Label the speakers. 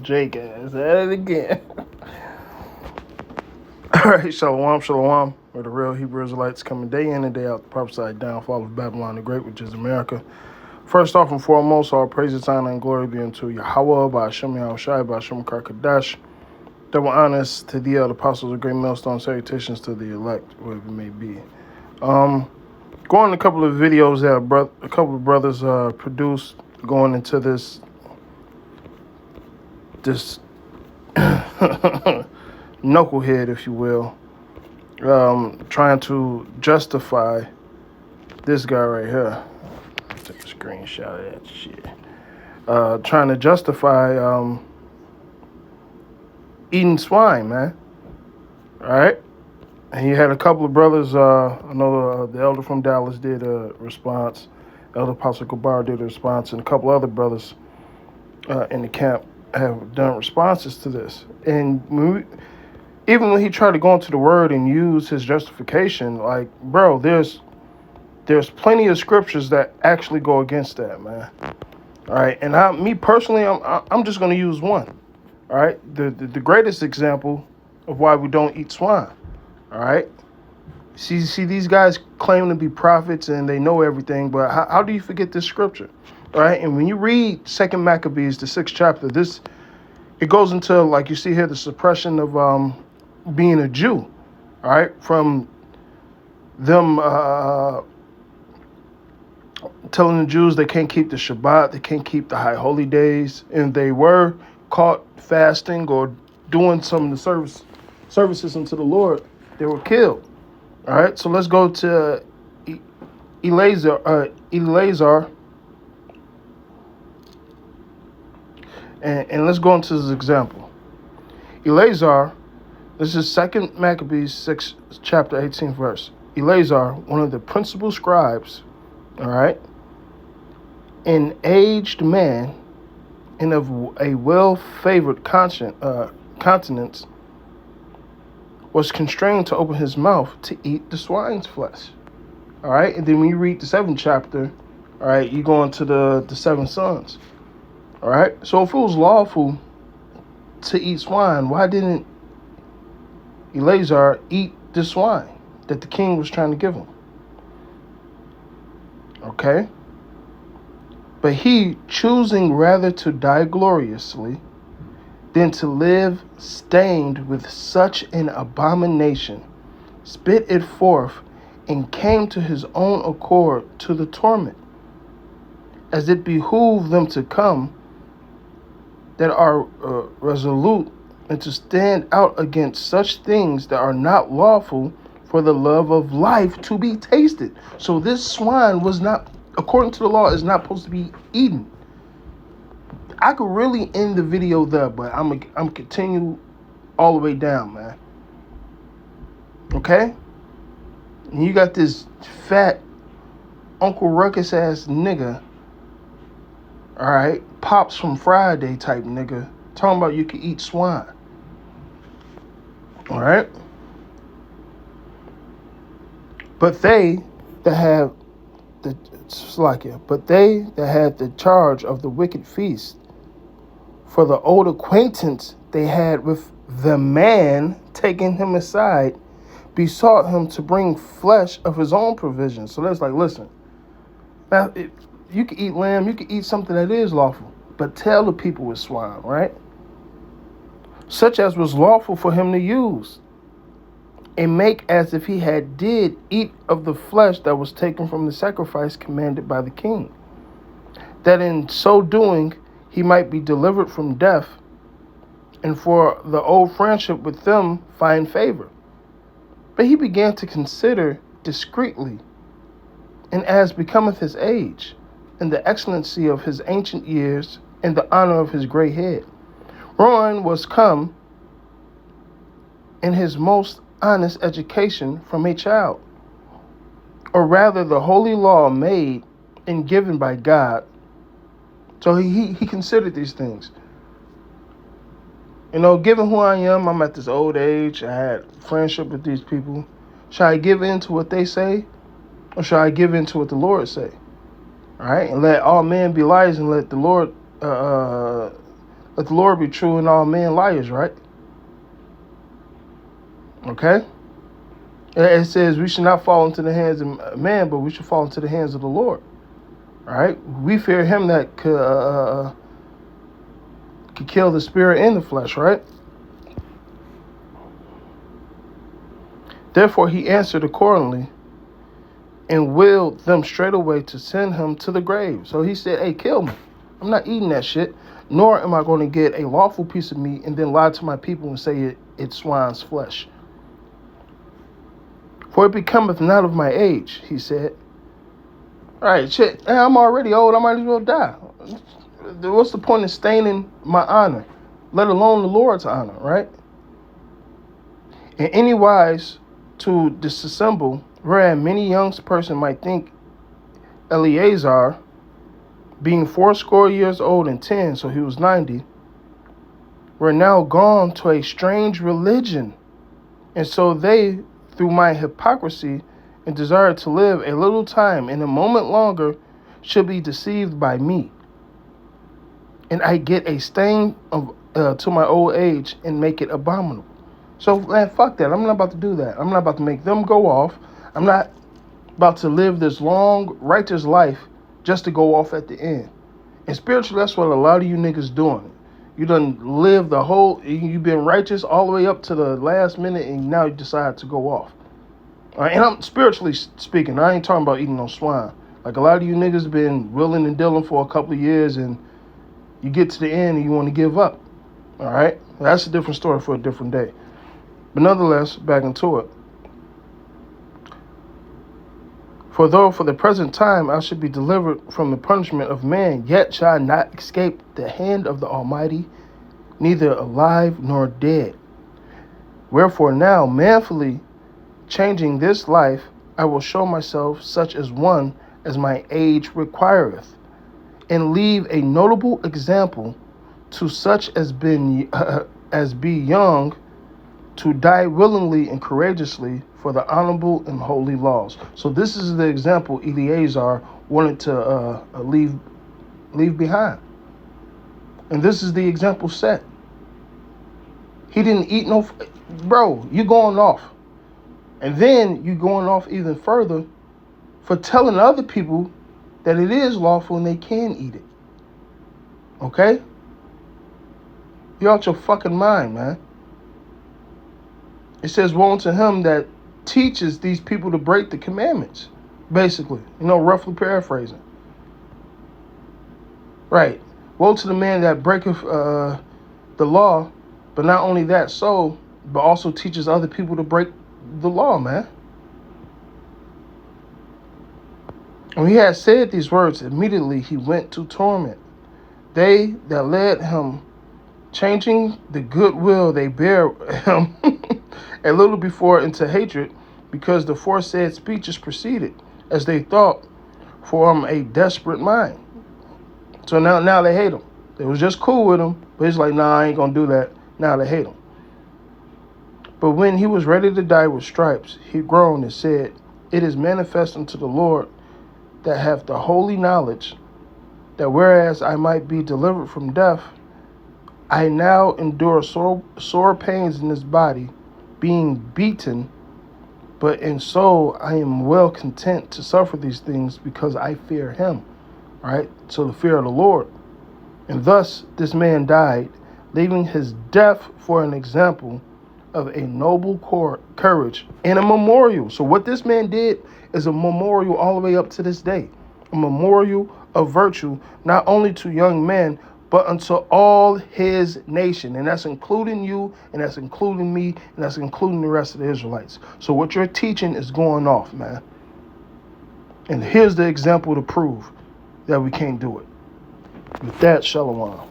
Speaker 1: Jake ass at it again. All right, shalom, shalom. Where the real Hebrew Israelites coming day in and day out. The prophesied downfall of Babylon the Great, which is America. First off and foremost, all praises, honor, and glory be unto Yahweh, by Hashem Yahushai, by Hashem Karkadash. Double honors to the apostles of Great Millstone, salutations to the elect, whoever it may be. Going a couple of videos that a couple of brothers produced going into this knucklehead, if you will, trying to justify this guy right here. Take a screenshot of that shit. Trying to justify eating swine, man. All right? And he had a couple of brothers. I know the elder from Dallas did a response. Elder Apostle Gabar did a response, and a couple other brothers in the camp have done responses to this. And even when he tried to go into the word and use his justification, like, bro, there's plenty of scriptures that actually go against that, man. All right, and me personally, I'm just going to use one. All right, the greatest example of why we don't eat swine. All right, see these guys claim to be prophets and they know everything, but how do you forget this scripture? All right, and when you read 2 Maccabees, the 6th chapter, it goes into, like you see here, the suppression of being a Jew. All right, from them telling the Jews they can't keep the Shabbat, they can't keep the high holy days, and they were caught fasting or doing some of the services unto the Lord, they were killed. All right, so let's go to Eleazar, and let's go into this example. Eleazar, this is 2 Maccabees 6, chapter 18th verse. Eleazar, one of the principal scribes, all right, an aged man and of a well-favored countenance, was constrained to open his mouth to eat the swine's flesh. All right, and then when you read the 7th chapter, all right, you go into the 7 sons. All right, so if it was lawful to eat swine, why didn't Eleazar eat the swine that the king was trying to give him? Okay, but he, choosing rather to die gloriously than to live stained with such an abomination, spit it forth and came to his own accord to the torment, as it behooved them to come that are resolute and to stand out against such things that are not lawful for the love of life to be tasted. So this swine was not, according to the law, is not supposed to be eaten. I could really end the video there, but I'm continue all the way down, man. Okay? And you got this fat Uncle Ruckus ass nigga, all right, Pops from Friday type nigga, talking about you can eat swine. All right? But they that have the had the charge of the wicked feast, for the old acquaintance they had with the man, taking him aside, besought him to bring flesh of his own provision. So that's like, listen, now you can eat lamb, you can eat something that is lawful, but tell the people it's swine, right? Such as was lawful for him to use, and make as if he did eat of the flesh that was taken from the sacrifice commanded by the king, that in so doing he might be delivered from death, and for the old friendship with them find favor. But he began to consider discreetly, and as becometh his age, and the excellency of his ancient years, and the honor of his gray head. Ruin was come in his most honest education from a child, or rather the holy law made and given by God. So he considered these things. You know, given who I am, I'm at this old age, I had friendship with these people. Should I give in to what they say, or should I give in to what the Lord say? All right, and let all men be liars, and let the Lord Let the Lord be true and all men liars, right? Okay? It says we should not fall into the hands of man, but we should fall into the hands of the Lord. All right? We fear him that could kill the spirit and the flesh, right? Therefore he answered accordingly and willed them straightway to send him to the grave. So he said, hey, kill me. I'm not eating that shit, nor am I going to get a lawful piece of meat and then lie to my people and say it's swine's flesh. For it becometh not of my age, he said. All right, shit, I'm already old, I might as well die. What's the point of staining my honor, let alone the Lord's honor, right? In any wise to disassemble, whereas many young person might think Eleazar, being 80 years old and 10, so he was 90, were now gone to a strange religion. And so they, through my hypocrisy and desire to live a little time and a moment longer, should be deceived by me. And I get a stain of to my old age and make it abominable. So, man, fuck that. I'm not about to do that. I'm not about to make them go off. I'm not about to live this long, righteous life just to go off at the end. And spiritually, that's what a lot of you niggas doing. You done live the whole, you've been righteous all the way up to the last minute, and now you decide to go off. All right, and I'm spiritually speaking. I ain't talking about eating no swine. Like, a lot of you niggas been willing and dealing for a couple of years, and you get to the end and you want to give up. All right? That's a different story for a different day. But nonetheless, back into it. For though for the present time I should be delivered from the punishment of man, yet shall I not escape the hand of the Almighty, neither alive nor dead. Wherefore now, manfully changing this life, I will show myself such as one as my age requireth, and leave a notable example to such as be young, to die willingly and courageously for the honorable and holy laws. So this is the example Eleazar wanted to leave behind. And this is the example set. He didn't eat no... Bro, you going off. And then you going off even further for telling other people that it is lawful and they can eat it. Okay? You're out your fucking mind, man. It says, woe unto him that teaches these people to break the commandments. Basically, roughly paraphrasing. Right. Woe to the man that breaketh the law, but not only that but also teaches other people to break the law, man. When he had said these words, immediately he went to torment. They that led him, changing the goodwill they bear him a little before into hatred, because the foresaid speeches proceeded, as they thought, from a desperate mind. So now they hate him. They was just cool with him, but he's like, nah, I ain't gonna do that. Now they hate him. But when he was ready to die with stripes, he groaned and said, it is manifest unto the Lord that hath the holy knowledge, that whereas I might be delivered from death, I now endure sore pains in this body, being beaten, but in soul I am well content to suffer these things, because I fear him. Right? So the fear of the Lord. And thus this man died, leaving his death for an example of a noble courage and a memorial. So what this man did is a memorial all the way up to this day. A memorial of virtue, not only to young men, but unto all his nation. And that's including you, and that's including me, and that's including the rest of the Israelites. So what you're teaching is going off, man. And here's the example to prove that we can't do it. With that, shalom.